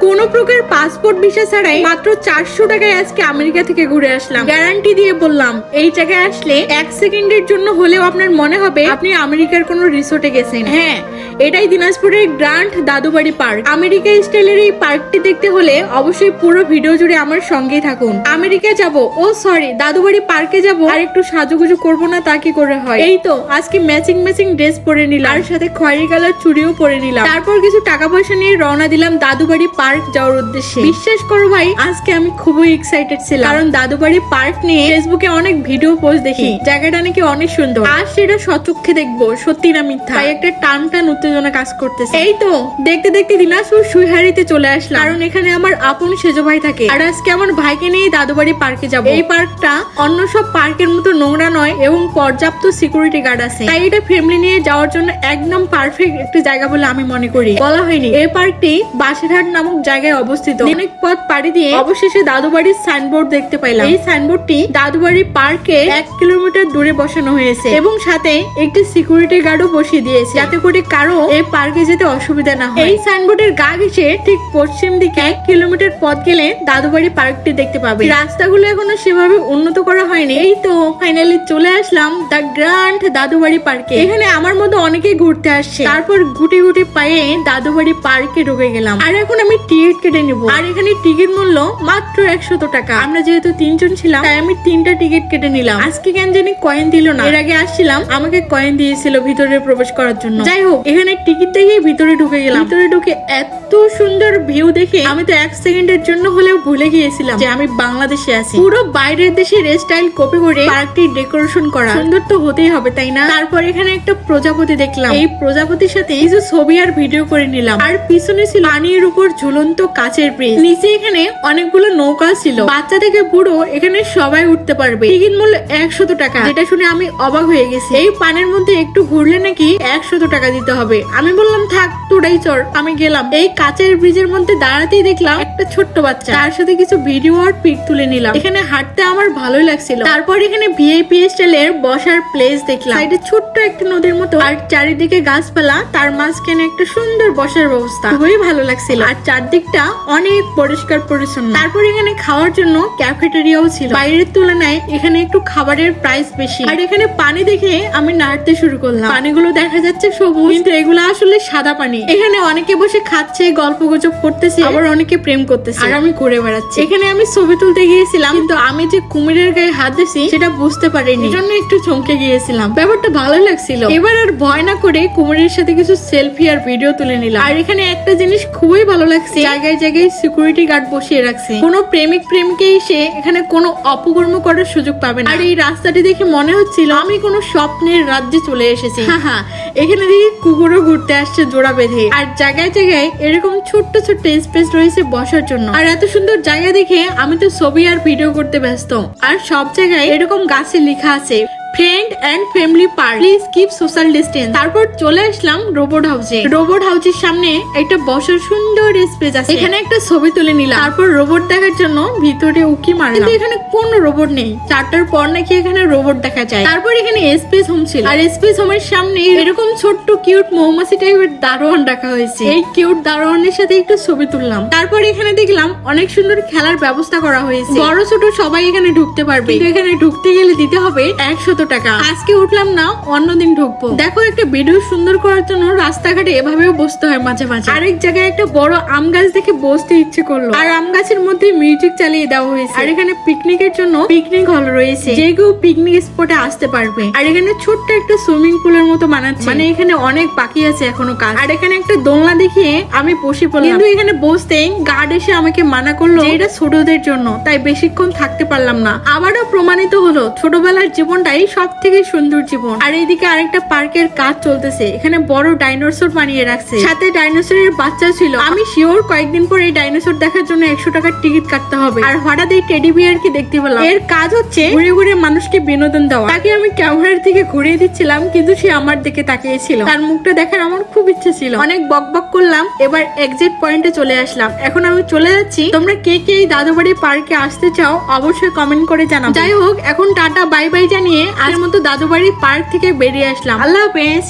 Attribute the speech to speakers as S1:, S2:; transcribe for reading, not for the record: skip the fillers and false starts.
S1: কোনো প্রকার passport visa ছাড়াই মাত্র 400 টাকায় আজকে আমেরিকা থেকে ঘুরে আসলাম। গ্যারান্টি দিয়ে বললাম, এই জায়গায় আসলে 1 সেকেন্ডের জন্য হলেও আপনার মনে হবে আপনি আমেরিকার কোনো রিসোর্টে গেছেন। হ্যাঁ, এটাই দিনাজপুরের গ্র্যান্ড দাদুবাড়ি পার্ক। আমেরিকা স্টাইলের এই পার্কটি দেখতে হলে অবশ্যই পুরো ভিডিও জুড়ে আমার সঙ্গেই থাকুন। আমেরিকা যাব, ও সরি, দাদুবাড়ি পার্কে যাব আর একটু সাজুগুজু করবো না তা কি করে হয়? এই তো আজকে ম্যাচিং ড্রেস পরে নিলাম, আর সাথে খয়েরি কালার চুড়িও পরে নিলাম। তারপর কিছু টাকা পয়সা নিয়ে রওনা দিলাম দাদুবাড়ি পার্ক যাওয়ার উদ্দেশ্যে। বিশ্বাস করো ভাই, আজকে আমি খুবই এক্সাইটেড ছিলাম, কারণ দাদুবাড়ি পার্ক নিয়ে ফেসবুকে অনেক ভিডিও পোস্ট দেখি, জায়গাটা নাকি অনেক সুন্দর। আর সেটা সচক্ষে দেখবো সত্যি না মিথ্যা, তাই একটা টান উত্তেজনা কাজ করতেছে। এই তো দেখতে দেখতে দিনাজপুর সুইহারিতে চলে আসলাম, কারণ এখানে আমার আপন সেজো ভাই থাকে। আর আজকে আমার ভাইকে নিয়ে দাদুবাড়ি পার্কে যাব। এই পার্কটা অন্য সব পার্কের মতো নোংরা নয় এবং পর্যাপ্ত সিকিউরিটি গার্ড আছে, তাই এটা ফ্যামিলি নিয়ে যাওয়ার জন্য একদম পারফেক্ট একটা জায়গা বলে আমি মনে করি। বলা হয়নি, এই পার্কটি বাসেরহাট নামক জায়গায় অবস্থিত। অনেক পথ পাড়ি দিয়ে অবশেষে দাদুবাড়ির সাইনবোর্ড দেখতে পাইলাম। এই সাইনবোর্ডটি দাদুবাড়ি পার্কে 1 কিলোমিটার দূরে বসানো হয়েছে এবং সাথে একটি সিকিউরিটি গার্ডও বসিয়ে দিয়েছে, যাতে করে কারো এই পার্কে যেতে অসুবিধা না হয়। এই সাইনবোর্ডের গা ঘেঁষে ঠিক পশ্চিম দিকে 1 কিলোমিটার পথ গেলে দাদুবাড়ি পার্কটি দেখতে পাবে। রাস্তাগুলো এখনো সেভাবে উন্নত করা হয়নি। এই তো ফাইনালি চলে আসলাম দ্য গ্র্যান্ড দাদুবাড়ি পার্কে। এখানে আমার মতো অনেকেই ঘুরতে আসছে। তারপর গুটি গুটি পায়ে দাদুবাড়ি পার্কে ঢুকে গেলাম, আর এখন আমি টিকিট কেটে নিব। আর এখানে টিকিট মূল্য মাত্র 100 টাকা। আমরা যেহেতু 3 জন ছিলাম, তাই আমি 3টা টিকিট কেটে নিলাম। আজকে কেন জানি কয়েন দিল না, এর আগে আসছিলাম আমাকে কয়েন দিয়েছিল ভিতরে প্রবেশ করার জন্য। যাই হোক, এখানে টিকিট দেখে ভিতরে ঢুকে গেলাম। ভিতরে ঢুকে এত সুন্দর ভিউ দেখে আমি তো 1 সেকেন্ডের জন্য হলেও ভুলে গিয়েছিলাম যে আমি বাংলাদেশে আছি। পুরো বাইরের দেশের স্টাইল কপি করে পার্কটি ডেকোরেশন করা। সুন্দর তো হতেই হবে, তাই না? তারপর এখানে একটা প্রজাপতি দেখলাম। এই প্রজাপতির সাথে কিছু ছবি আর ভিডিও করে নিলাম। আর পিছনে ছিল পানির উপর ঝুলন্ত কাচের ব্রিজ। নিচে এখানে অনেকগুলো নৌকা ছিল, বাচ্চা থেকে বুড়ো এখানে সবাই উঠতে পারবে। টিকিট মূল্য 100 টাকা, যেটা শুনে আমি অবাক হয়ে গেছি। এই পানির মধ্যে একটু ঘুরলে নাকি 100 টাকা দিতে হবে। আমি বললাম থাক, তোরাই চল। আমি গেলাম। এই কাচের ব্রিজের মধ্যে দাঁড়াতেই দেখলাম একটা ছোট্ট বাচ্চা, তার সাথে কিছু ভিডিও আর পিক তুলে নিলাম। এখানে হাঁটতে আমার ভালোই লাগছিল। তারপর এখানে ভিআইপি স্টাইলের বসার প্লেস দেখলাম। সাইডে ছোট্ট একটা নদীর মতো, আর চারিদিকে গাছপালা, তার মাঝখানে একটা সুন্দর বসার ব্যবস্থা। খুবই ভালো লাগছিল, আর চারদিকটা অনেক পরিষ্কার পরিচ্ছন্ন। তারপর এখানে খাওয়ার জন্য ক্যাফেটেরিয়াও ছিল। বাইরের তুলনায় এখানে একটু খাবারের প্রাইস বেশি। আর এখানে পানি দেখে আমি নাড়তে শুরু করলাম। পানিগুলো দেখা যাচ্ছে সবুজ, কিন্তু এগুলো আসলে সাদা পানি। এখানে অনেকে বসে খাচ্ছে, গল্প গুজব করতেছে, আবার অনেকে প্রেম করতেছে, আর আমি ঘুরে বেড়াচ্ছি। এখানে আমি ছবি তুলতে গিয়েছিলাম, কিন্তু আমি যে কুমিরের গায়ে হাত দিছি সেটা বুঝতে পারিনি, এজন্য একটু চমকে গিয়েছিলাম। ব্যাপারটা ভালো লাগছিল। এবার আর ভয় না করে কুমিরের সাথে কিছু সেলফি আর ভিডিও তুলে নিলাম। আর এখানে একটা জিনিস খুবই ভালো লাগছে, জায়গায় জায়গায় সিকিউরিটি গার্ড বসিয়ে রাখছে। কোনো প্রেমিক প্রেমিকে এসে এখানে কোনো অপকর্ম করার সুযোগ পাবে না। আর এই রাস্তাটি দেখে মনে হচ্ছিল আমি কোনো স্বপ্নের রাজ্যে চলে এসেছি। হ্যাঁ, এখানে দেখি কুকুরও ঘুরতে আসছে জোড়া বেঁধে। আর জায়গায় জায়গায় এরকম ছোট্ট ছোট্ট স্পেস রয়েছে বসার জন্য। আর এত সুন্দর জায়গা দেখে আমি তো ছবি আর ভিডিও করতে ব্যস্ত। আর সব জায়গায় এরকম গাছে লেখা আছে friend and family park, please keep social distance. তারপর চলে আসলাম রোবট হাউসে। রোবট হাউসের সামনে একটা বসার সুন্দর স্পেস আছে, এখানে একটা ছবি তুলে নিলাম। তারপর রোবট দেখার জন্য ভিতরে উকি মারলাম, কিন্তু এখানে কোনো রোবট নেই। 4টার পর নাকি এখানে রোবট দেখা যায়। তারপর এখানে স্পেস হোম ছিল, আর স্পেস হোমের সামনে এরকম ছোট্ট কিউট মৌমাছি টাইপের দারোয়ান রাখা হয়েছে। এই কিউট দারোয়ানের সাথে একটু ছবি তুললাম। তারপর এখানে দেখলাম অনেক সুন্দর খেলার ব্যবস্থা করা হয়েছে, বড় ছোট সবাই এখানে ঢুকতে পারবে, কিন্তু এখানে ঢুকতে গেলে দিতে হবে 100 টাকা। আজকে উঠলাম না, অন্যদিন ঢুকবো। দেখো, একটা ভিডিও সুন্দর করার জন্য রাস্তাঘাটে এভাবেও বসতে হয় মাঝে মাঝে। আরেক জায়গায় একটা বড় আম গাছ দেখে বসতে ইচ্ছে করলো, আর আম গাছের মধ্যে মিউজিক চালিয়ে দেওয়া হয়েছে। আর এখানে পিকনিকের জন্য পিকনিক হল রয়েছে, যে কেউ পিকনিক স্পটে আসতে পারবে। আর এখানে ছোট্ট একটা সুইমিং পুলের মতো বানাচ্ছে, মানে এখানে অনেক বাকি আছে এখনো কাজ। আর এখানে একটা দোলনা দেখিয়ে আমি বসে পড়লাম, কিন্তু এখানে বসতে গার্ড এসে আমাকে মানা করলো যে এটা ছোটদের জন্য, তাই বেশিক্ষণ থাকতে পারলাম না। আবারও প্রমাণিত হলো ছোটবেলার জীবনটাই সব থেকে সুন্দর জীবন। আর এইদিকে আরেকটা পার্কের কাজ চলতেছে, এখানে বড় ডাইনোসর বানিয়ে রাখছে, সাথে ডাইনোসরের বাচ্চা ছিল। আমি শিওর কয়েকদিন পর এই ডাইনোসর দেখার জন্য 100 টাকার টিকিট কাটতে হবে। আর হঠাৎ এই টেডি বিয়ারকে দেখতে পেলাম। এর কাজ হচ্ছে ঘুরে ঘুরে মানুষকে বিনোদন দেওয়া। তাকে আমি ক্যামেরার থেকে ঘুরিয়ে দিচ্ছিলাম, কিন্তু সে আমার দিকে তাকিয়েছিল। তার মুখটা দেখার আমার খুব ইচ্ছে ছিল। অনেক বকবক করলাম, এবার এক্সিট পয়েন্টে চলে আসলাম। এখন আমি চলে যাচ্ছি। তোমরা কে কে এই দাদুবাড়ি পার্কে আসতে চাও অবশ্যই কমেন্ট করে জানাও। যাই হোক, এখন টাটা বাই বাই জানিয়ে আজকের মতো দাদুবাড়ি পার্ক থেকে বেরিয়ে আসলাম। আল্লাহ হাফেজ।